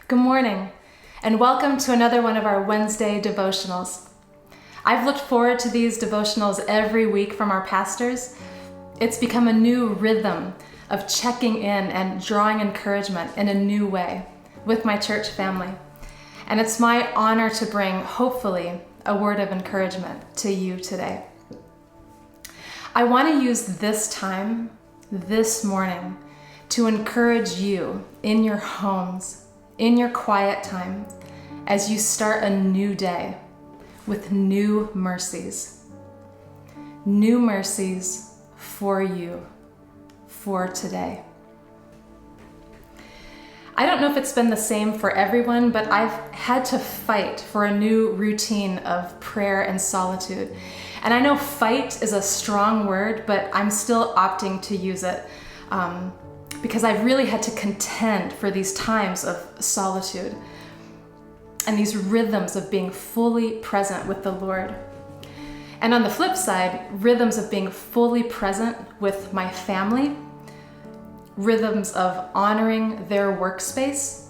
Good morning, and welcome to another one of our Wednesday devotionals. I've looked forward to these devotionals every week from our pastors. It's become a new rhythm of checking in and drawing encouragement in a new way with my church family. And it's my honor to bring, hopefully, a word of encouragement to you today. I want to use this time, this morning, to encourage you in your homes, in your quiet time, as you start a new day with new mercies. New mercies for you, for today. I don't know if it's been the same for everyone, but I've had to fight for a new routine of prayer and solitude. And I know fight is a strong word, but I'm still opting to use it because I've really had to contend for these times of solitude and these rhythms of being fully present with the Lord. And on the flip side, rhythms of being fully present with my family, rhythms of honoring their workspace,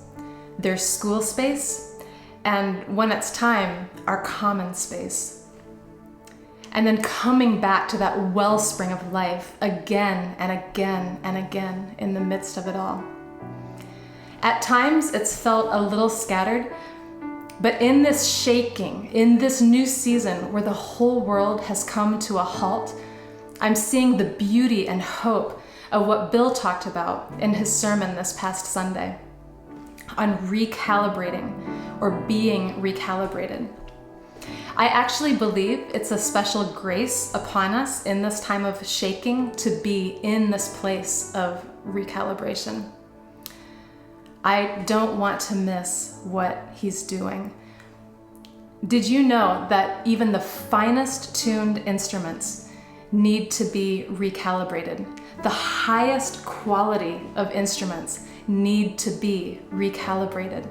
their school space, and when it's time, our common space. And then coming back to that wellspring of life again and again and again in the midst of it all. At times, it's felt a little scattered, but in this shaking, in this new season where the whole world has come to a halt, I'm seeing the beauty and hope of what Bill talked about in his sermon this past Sunday on recalibrating or being recalibrated. I actually believe it's a special grace upon us in this time of shaking to be in this place of recalibration. I don't want to miss what he's doing. Did you know that even the finest tuned instruments need to be recalibrated? The highest quality of instruments need to be recalibrated.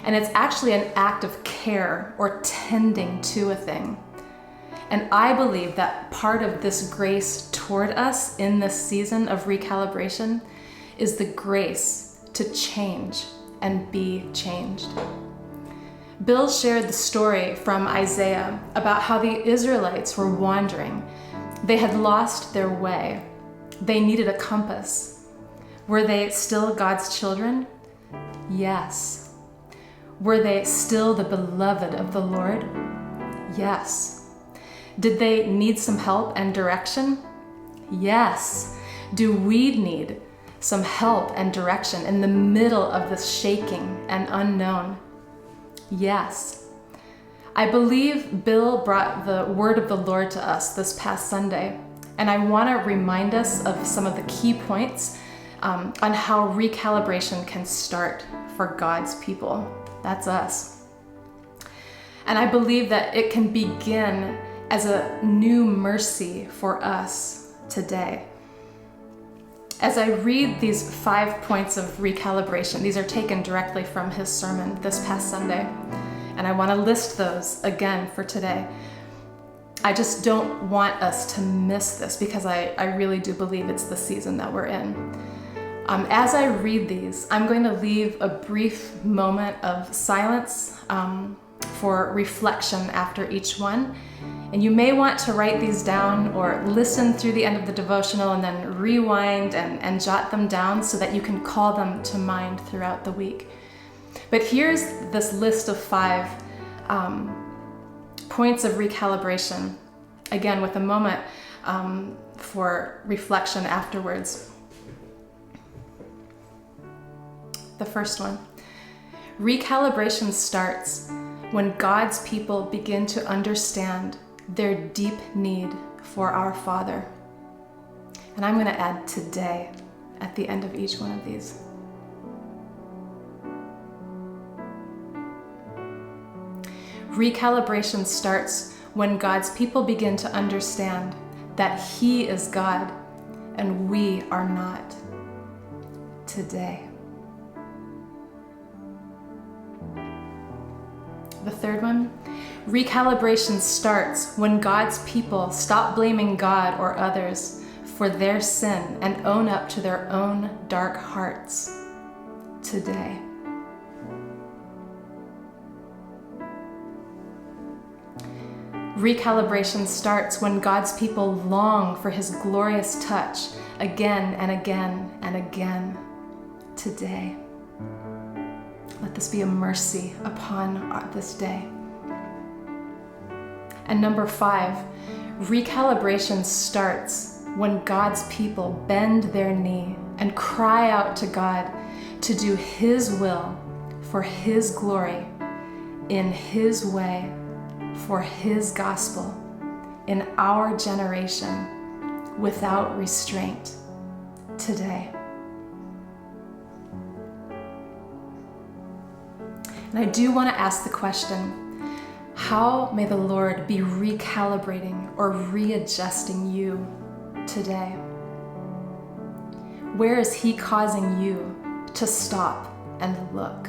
And it's actually an act of care or tending to a thing. And I believe that part of this grace toward us in this season of recalibration is the grace to change and be changed. Bill shared the story from Isaiah about how the Israelites were wandering. They had lost their way. They needed a compass. Were they still God's children? Yes. Were they still the beloved of the Lord? Yes. Did they need some help and direction? Yes. Do we need some help and direction in the middle of this shaking and unknown? Yes. I believe Bill brought the word of the Lord to us this past Sunday, and I want to remind us of some of the key points on how recalibration can start for God's people. That's us. And I believe that it can begin as a new mercy for us today. As I read these 5 points of recalibration, these are taken directly from his sermon this past Sunday, and I want to list those again for today. I just don't want us to miss this because I really do believe it's the season that we're in. As I read these, I'm going to leave a brief moment of silence for reflection after each one. And you may want to write these down or listen through the end of the devotional and then rewind and jot them down so that you can call them to mind throughout the week. But here's this list of 5 points of recalibration, again with a moment for reflection afterwards. The first one, recalibration starts when God's people begin to understand their deep need for our Father. And I'm going to add today at the end of each one of these. Recalibration starts when God's people begin to understand that He is God and we are not. Today. The third one, recalibration starts when God's people stop blaming God or others for their sin and own up to their own dark hearts. Today. Recalibration starts when God's people long for his glorious touch again and again and again today. Let this be a mercy upon this day. And number 5, recalibration starts when God's people bend their knee and cry out to God to do his will for his glory, in his way, for his gospel, in our generation, without restraint, today. And I do want to ask the question, how may the Lord be recalibrating or readjusting you today? Where is he causing you to stop and look?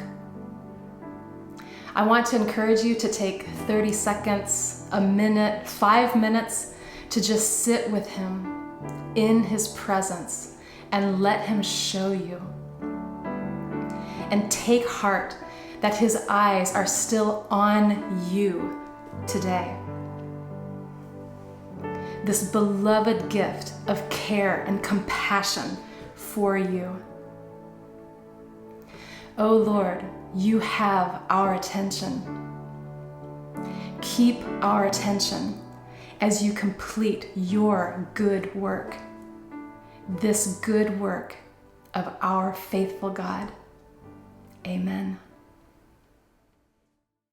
I want to encourage you to take 30 seconds, a minute, 5 minutes to just sit with him in his presence and let him show you. And take heart that his eyes are still on you today. This beloved gift of care and compassion for you. Oh Lord, you have our attention. Keep our attention as you complete your good work, this good work of our faithful God. Amen.